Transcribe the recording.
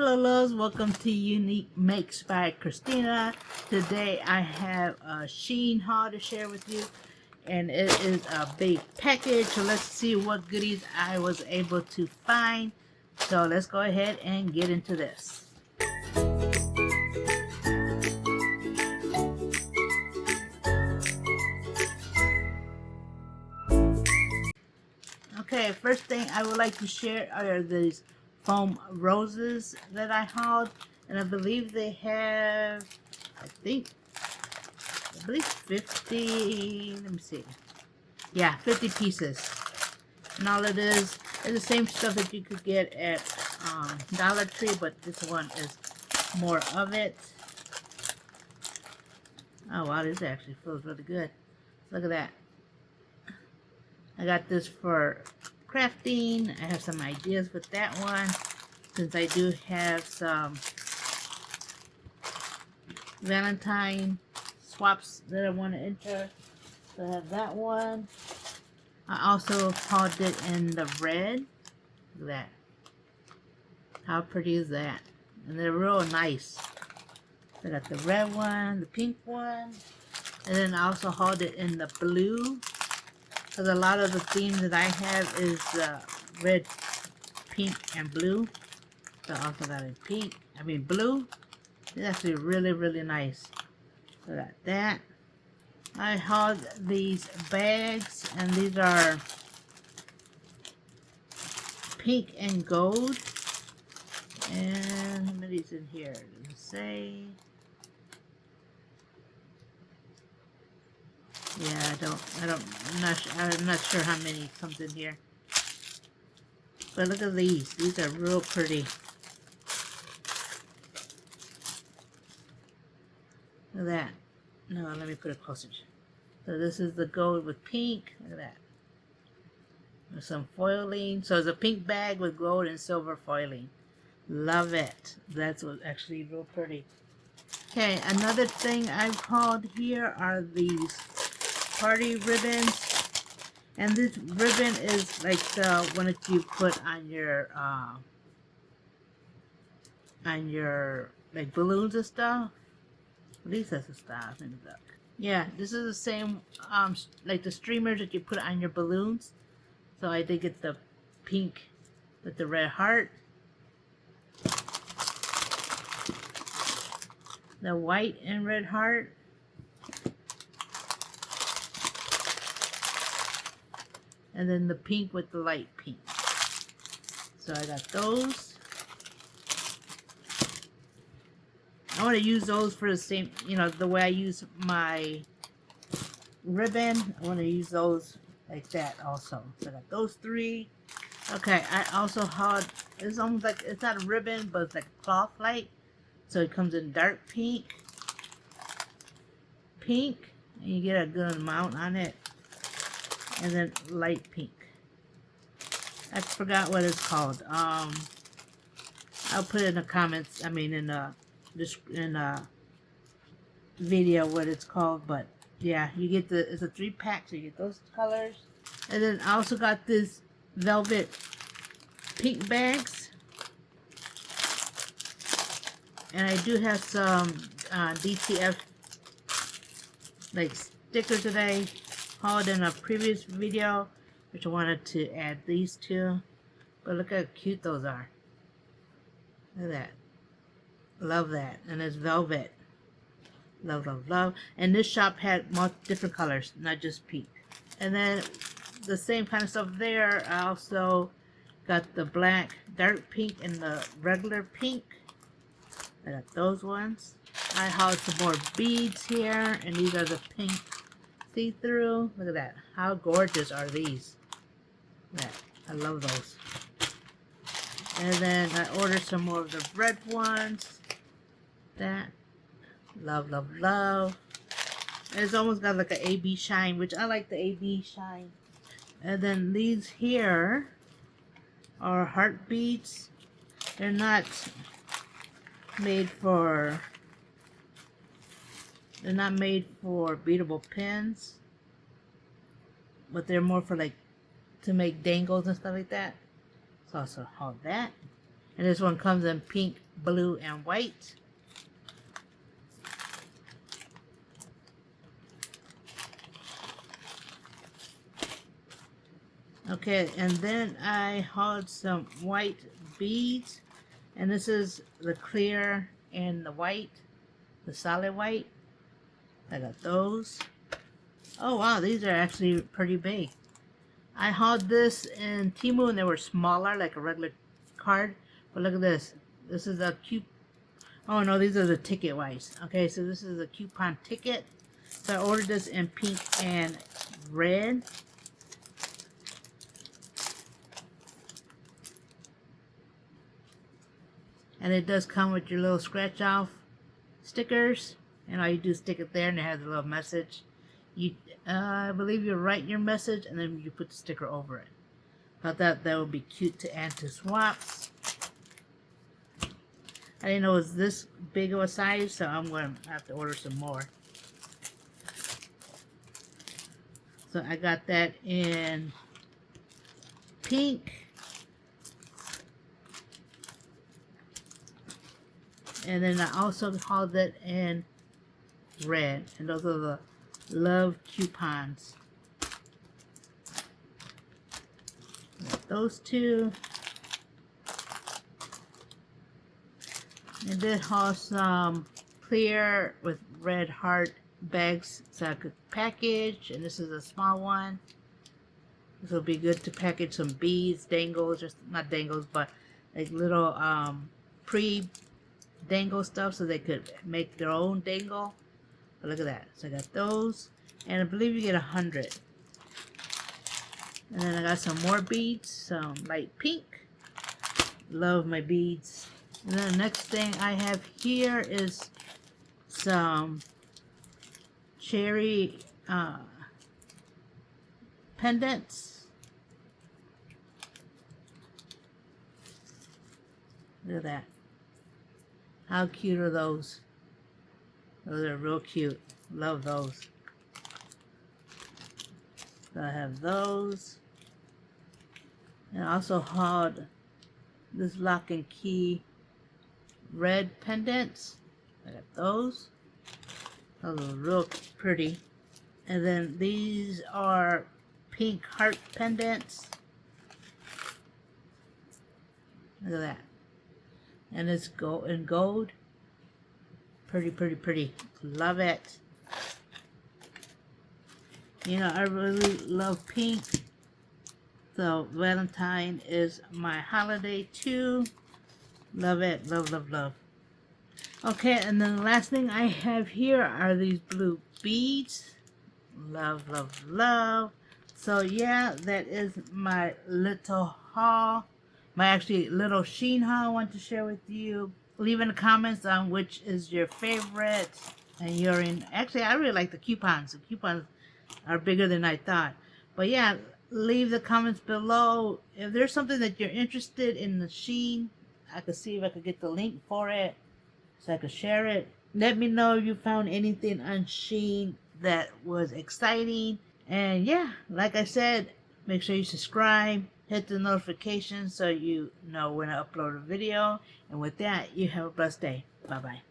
Hello loves, welcome to UniekMakes by Cristina. Today I have a SHEIN haul to share with you, and it is a big package, so let's see what goodies I was able to find. So let's go ahead and get into this. Okay, first thing I would like to share are these foam roses that I hauled, and I believe they have, I believe 50, let me see, yeah, 50 pieces, and all it is the same stuff that you could get at Dollar Tree, but this one is more of it. Oh wow, this actually feels really good. Look at that. I got this for crafting. I have some ideas with that one, since I do have some Valentine swaps that I want to enter. So I have that one. I also hauled it in the red. Look at that. How pretty is that? And they're real nice. I got the red one, the pink one, and then I also hauled it in the blue. Because a lot of the themes that I have is red, pink, and blue. So I also got a blue. It's actually really, really nice. So I got that. I hauled these bags, and these are pink and gold. And how many's in here? Does it say? Yeah, I'm not sure how many comes in here. But look at these. These are real pretty. Look at that. No, let me put it closer. So this is the gold with pink. Look at that. There's some foiling. So it's a pink bag with gold and silver foiling. Love it. That's what's actually real pretty. Okay, another thing I've hauled here are these party ribbons, and this ribbon is like the one that you put on your like balloons and stuff. At least that's the style. Let me look. Yeah, this is the same like the streamers that you put on your balloons. So I did get the pink with the red heart, the white and red heart, and then the pink with the light pink. So I got those. I want to use those for the same, the way I use my ribbon. I want to use those like that also. So I got those three. Okay, I also hauled, it's almost like, it's not a ribbon, but it's like a cloth light. So it comes in dark pink, and you get a good amount on it, and then light pink. I forgot what it's called. I'll put it in the comments. I mean, in the video what it's called. But yeah, you get it's a 3-pack, so you get those colors. And then I also got this velvet pink bags, and I do have some DTF like stickers that I hauled in a previous video, which I wanted to add these to. But look how cute those are. Look at that. Love that. And it's velvet. Love, love, love. And this shop had more different colors, not just pink. And then the same kind of stuff there. I also got the black dark pink and the regular pink. I got those ones. I hauled some more beads here, and these are the pink see-through. Look at that. How gorgeous are these? Yeah, I love those. And then I ordered some more of the red ones. That. Love, love, love. And it's almost got like an AB shine, which I like the AB shine. And then these here are heart beads. They're not made for beadable pins, but they're more for like to make dangles and stuff like that. So I also hauled that. And this one comes in pink, blue and white. Okay, and then I hauled some white beads, and this is the clear and the white, the solid white. I got those. Oh wow, these are actually pretty big. I hauled this in Temu and they were smaller, like a regular card. But look at this. This is a oh no, these are the ticket wise. Okay, so this is a coupon ticket. So I ordered this in pink and red. And it does come with your little scratch off stickers. And all you do is stick it there and it has a little message. You, I believe you write your message and then you put the sticker over it. Thought that would be cute to add to swaps. I didn't know it was this big of a size, so I'm going to have to order some more. So I got that in pink. And then I also hauled it in red. And those are the Love coupons. Those two. And then haul some clear with red heart bags so I could package. And this is a small one. This will be good to package some beads, dangles, or not dangles, but like little pre-dangle stuff so they could make their own dangle. But look at that. So I got those. And I believe you get 100. And then I got some more beads. Some light pink. Love my beads. And then the next thing I have here is some cherry pendants. Look at that. How cute are those? Those are real cute. Love those. So I have those. And I also hauled this lock and key red pendants. I got those. Those are real pretty. And then these are pink heart pendants. Look at that. And it's gold in gold. Pretty, pretty, pretty. Love it. You know, I really love pink. So Valentine is my holiday too. Love it. Love, love, love. Okay, and then the last thing I have here are these blue beads. Love, love, love. So yeah, that is my little haul. My actually little SHEIN haul I want to share with you. Leave in the comments on which is your favorite. And you're in. Actually, I really like the coupons. The coupons are bigger than I thought. But yeah, leave the comments below. If there's something that you're interested in the SHEIN, I could see if I could get the link for it so I could share it. Let me know if you found anything on SHEIN that was exciting. And yeah, like I said, make sure you subscribe. Hit the notifications so you know when I upload a video. And with that, you have a blessed day. Bye-bye.